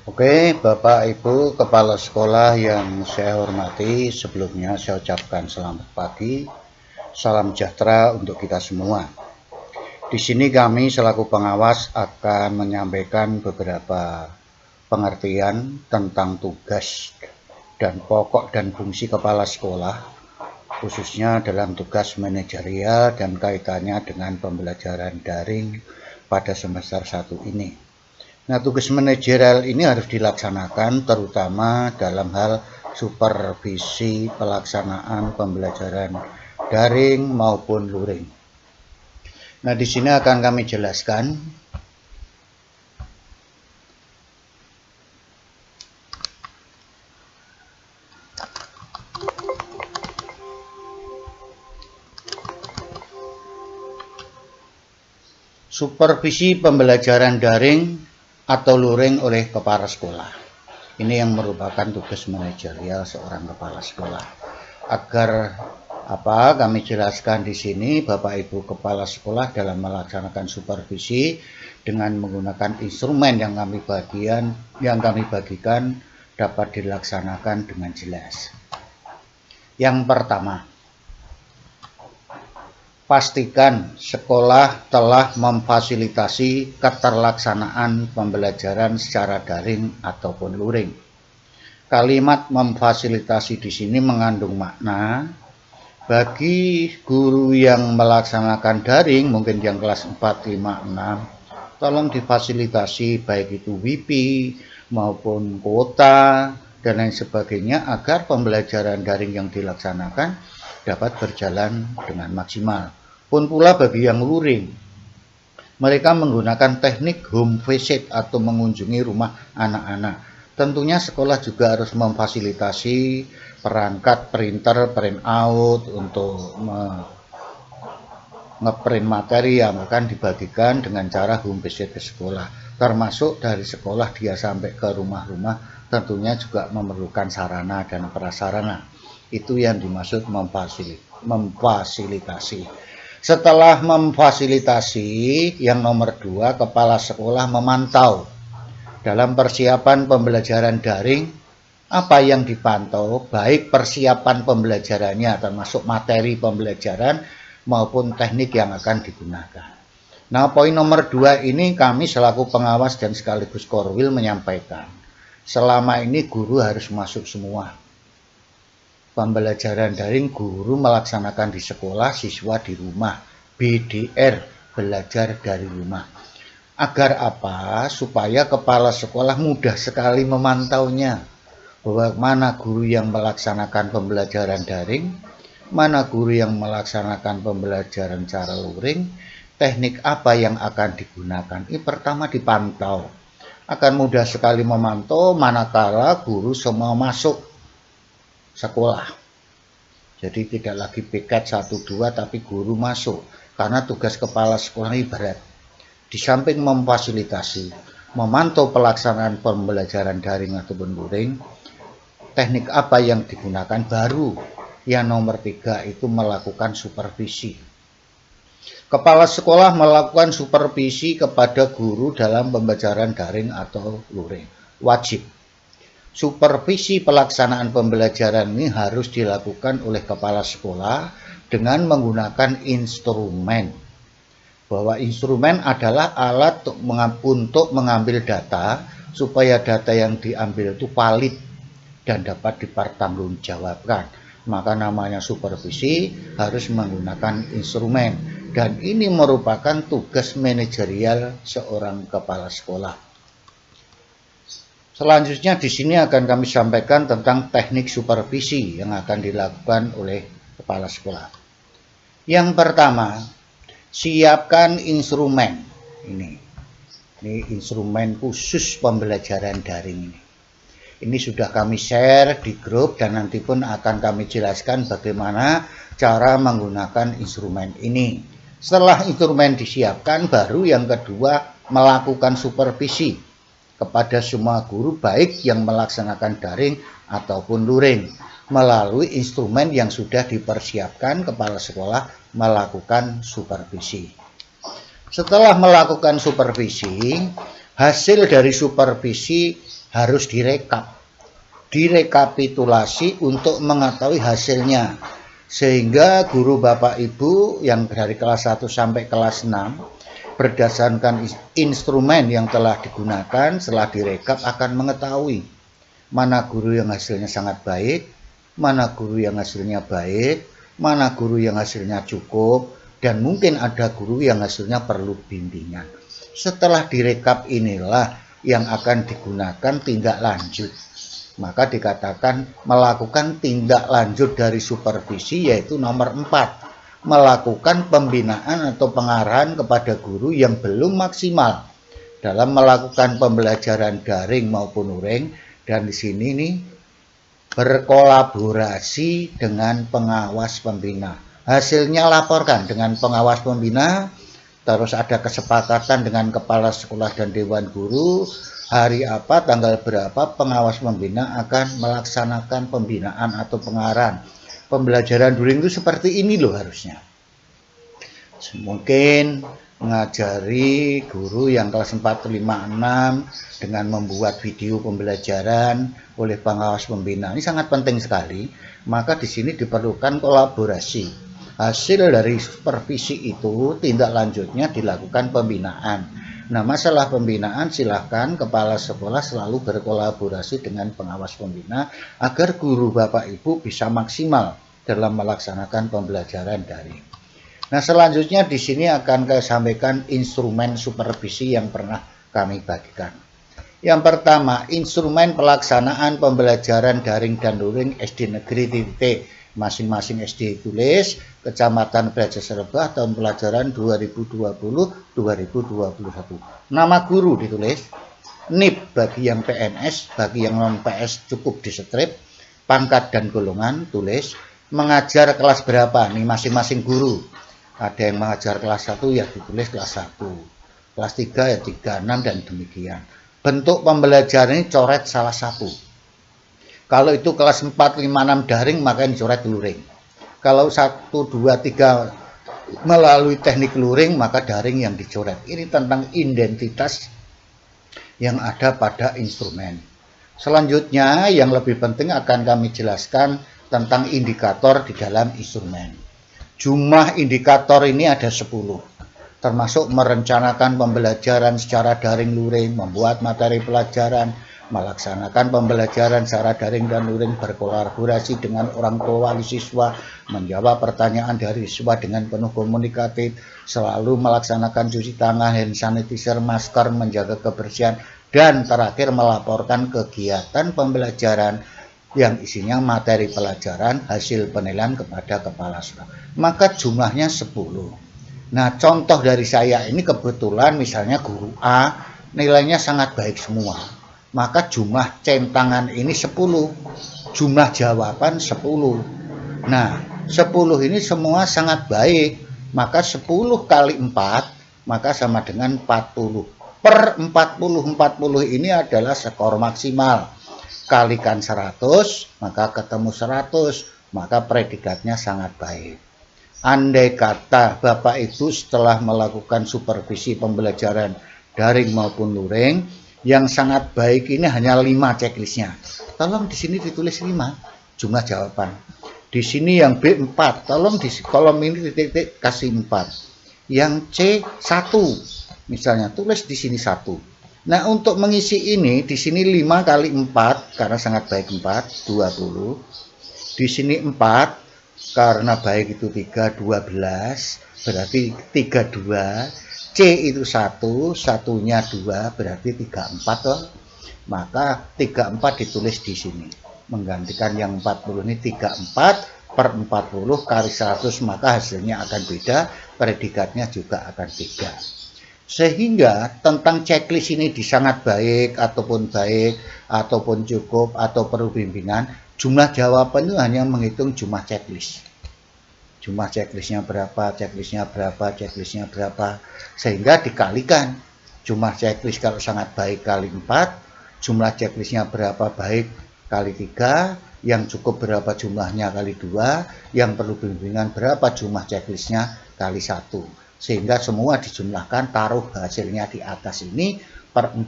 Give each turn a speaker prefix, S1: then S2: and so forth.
S1: Oke, Bapak Ibu Kepala Sekolah yang saya hormati, sebelumnya saya ucapkan selamat pagi, salam sejahtera untuk kita semua. Di sini kami selaku pengawas akan menyampaikan beberapa pengertian tentang tugas dan pokok dan fungsi kepala sekolah, khususnya dalam tugas manajerial dan kaitannya dengan pembelajaran daring pada semester 1 ini. Nah, tugas manajerial ini harus dilaksanakan terutama dalam hal supervisi pelaksanaan pembelajaran daring maupun luring. Nah, di sini akan kami jelaskan supervisi pembelajaran daring atau luring oleh kepala sekolah. Ini yang merupakan tugas manajerial seorang kepala sekolah. Agar kami jelaskan di sini, Bapak Ibu kepala sekolah dalam melaksanakan supervisi dengan menggunakan instrumen yang kami bagikan dapat dilaksanakan dengan jelas. Yang pertama, pastikan sekolah telah memfasilitasi keterlaksanaan pembelajaran secara daring ataupun luring. Kalimat memfasilitasi di sini mengandung makna bagi guru yang melaksanakan daring, mungkin yang kelas 4, 5, 6, tolong difasilitasi baik itu WiFi maupun kuota dan lain sebagainya agar pembelajaran daring yang dilaksanakan dapat berjalan dengan maksimal. Pun pula bagi yang luring, mereka menggunakan teknik home visit atau mengunjungi rumah anak-anak. Tentunya sekolah juga harus memfasilitasi perangkat printer, print out untuk ngeprint materi yang akan dibagikan dengan cara home visit ke sekolah. Termasuk dari sekolah dia sampai ke rumah-rumah tentunya juga memerlukan sarana dan prasarana. Itu yang dimaksud memfasilitasi. Setelah memfasilitasi, yang nomor 2, kepala sekolah memantau. Dalam persiapan pembelajaran daring, apa yang dipantau, baik persiapan pembelajarannya termasuk materi pembelajaran maupun teknik yang akan digunakan. Nah, poin nomor 2 ini kami selaku pengawas dan sekaligus korwil menyampaikan. Selama ini guru harus masuk semua. Pembelajaran daring guru melaksanakan di sekolah, siswa di rumah. BDR, belajar dari rumah. Agar apa? Supaya kepala sekolah mudah sekali memantaunya. Bahwa mana guru yang melaksanakan pembelajaran daring, mana guru yang melaksanakan pembelajaran cara luring, teknik apa yang akan digunakan. Ini pertama dipantau. Akan mudah sekali memantau manakala guru semua masuk sekolah. Jadi tidak lagi piket 1-2 tapi guru masuk. Karena tugas kepala sekolah ini berat. Di samping memfasilitasi, memantau pelaksanaan pembelajaran daring ataupun luring, teknik apa yang digunakan baru. Yang nomor 3 itu melakukan supervisi. Kepala sekolah melakukan supervisi kepada guru dalam pembelajaran daring atau luring. Wajib. Supervisi pelaksanaan pembelajaran ini harus dilakukan oleh kepala sekolah dengan menggunakan instrumen. Bahwa instrumen adalah alat untuk mengambil data supaya data yang diambil itu valid dan dapat dipertanggungjawabkan. Maka namanya supervisi harus menggunakan instrumen dan ini merupakan tugas manajerial seorang kepala sekolah. Selanjutnya di sini akan kami sampaikan tentang teknik supervisi yang akan dilakukan oleh kepala sekolah. Yang pertama, siapkan instrumen. Ini instrumen khusus pembelajaran daring ini. Ini sudah kami share di grup dan nanti pun akan kami jelaskan bagaimana cara menggunakan instrumen ini. Setelah instrumen disiapkan, baru yang kedua melakukan supervisi kepada semua guru baik yang melaksanakan daring ataupun luring melalui instrumen yang sudah dipersiapkan. Kepala sekolah melakukan supervisi. Setelah melakukan supervisi, hasil dari supervisi harus direkapitulasi untuk mengetahui hasilnya, sehingga guru Bapak Ibu yang dari kelas 1 sampai kelas 6 berdasarkan instrumen yang telah digunakan setelah direkap akan mengetahui mana guru yang hasilnya sangat baik, mana guru yang hasilnya baik, mana guru yang hasilnya cukup, dan mungkin ada guru yang hasilnya perlu bimbingan. Setelah direkap inilah yang akan digunakan tindak lanjut. Maka dikatakan melakukan tindak lanjut dari supervisi, yaitu nomor 4, melakukan pembinaan atau pengarahan kepada guru yang belum maksimal dalam melakukan pembelajaran daring maupun luring, dan di sini nih berkolaborasi dengan pengawas pembina. Hasilnya laporkan dengan pengawas pembina, terus ada kesepakatan dengan kepala sekolah dan dewan guru, hari apa, tanggal berapa pengawas pembina akan melaksanakan pembinaan atau pengarahan. Pembelajaran daring itu seperti ini loh harusnya. Mungkin mengajari guru yang kelas 4, 5, 6 dengan membuat video pembelajaran oleh pengawas pembina. Ini sangat penting sekali. Maka di sini diperlukan kolaborasi. Hasil dari supervisi itu tindak lanjutnya dilakukan pembinaan. Nah, masalah pembinaan silahkan kepala sekolah selalu berkolaborasi dengan pengawas pembina agar guru Bapak Ibu bisa maksimal dalam melaksanakan pembelajaran daring. Nah, selanjutnya di sini akan saya sampaikan instrumen supervisi yang pernah kami bagikan. Yang pertama, instrumen pelaksanaan pembelajaran daring dan luring SD Negeri T, masing-masing SD tulis, Kecamatan Brajaserba, tahun pelajaran 2020-2021. Nama guru ditulis, NIP bagi yang PNS, bagi yang non-PS cukup distrip, pangkat dan golongan tulis, mengajar kelas berapa nih masing-masing guru. Ada yang mengajar kelas 1 ya ditulis kelas 1, kelas 3 ya 3, 6 dan demikian. Bentuk pembelajaran ini coret salah satu. Kalau itu kelas 4, 5, 6 daring maka ini coret luring. Kalau 1, 2, 3 melalui teknik luring maka daring yang dicoret. Ini tentang identitas yang ada pada instrumen. Selanjutnya yang lebih penting akan kami jelaskan tentang indikator di dalam instrumen. Jumlah indikator ini ada 10, termasuk merencanakan pembelajaran secara daring luring, membuat materi pelajaran, melaksanakan pembelajaran secara daring dan luring, berkolaborasi dengan orang tua wali siswa, menjawab pertanyaan dari siswa dengan penuh komunikatif, selalu melaksanakan cuci tangan, hand sanitizer, masker, menjaga kebersihan, dan terakhir melaporkan kegiatan pembelajaran yang isinya materi pelajaran, hasil penilaian kepada kepala sekolah. Maka jumlahnya 10. Nah, contoh dari saya ini kebetulan misalnya guru A nilainya sangat baik semua. Maka jumlah centangan ini 10. Jumlah jawaban 10. Nah, 10 ini semua sangat baik. Maka 10 kali 4 maka sama dengan 40. Per 40 ini adalah skor maksimal. Kalikan 100 maka ketemu 100, maka predikatnya sangat baik. Andai kata Bapak itu setelah melakukan supervisi pembelajaran daring maupun luring yang sangat baik ini hanya 5 checklistnya, tolong di sini ditulis 5 jumlah jawaban. Di sini yang B 4, tolong di kolom ini titik-titik kasih 4. Yang C 1 misalnya, tulis di sini 1. Nah, untuk mengisi ini di sini 5 kali 4 karena sangat baik 4, 20. Di sini 4 karena baik itu 3, 12, berarti 32. C itu 1, satunya 2, berarti 34 toh. Maka 34 ditulis di sini. Menggantikan yang 40 ini 34 per 40 kali 100, maka hasilnya akan beda, predikatnya juga akan beda. Sehingga tentang checklist ini sangat baik ataupun cukup atau perlu bimbingan, jumlah jawaban itu hanya menghitung jumlah checklist. Jumlah checklistnya berapa, sehingga dikalikan jumlah checklist kalau sangat baik kali 4, jumlah checklistnya berapa baik kali 3, yang cukup berapa jumlahnya kali 2, yang perlu bimbingan berapa jumlah checklistnya kali 1. Sehingga semua dijumlahkan, taruh hasilnya di atas ini per 4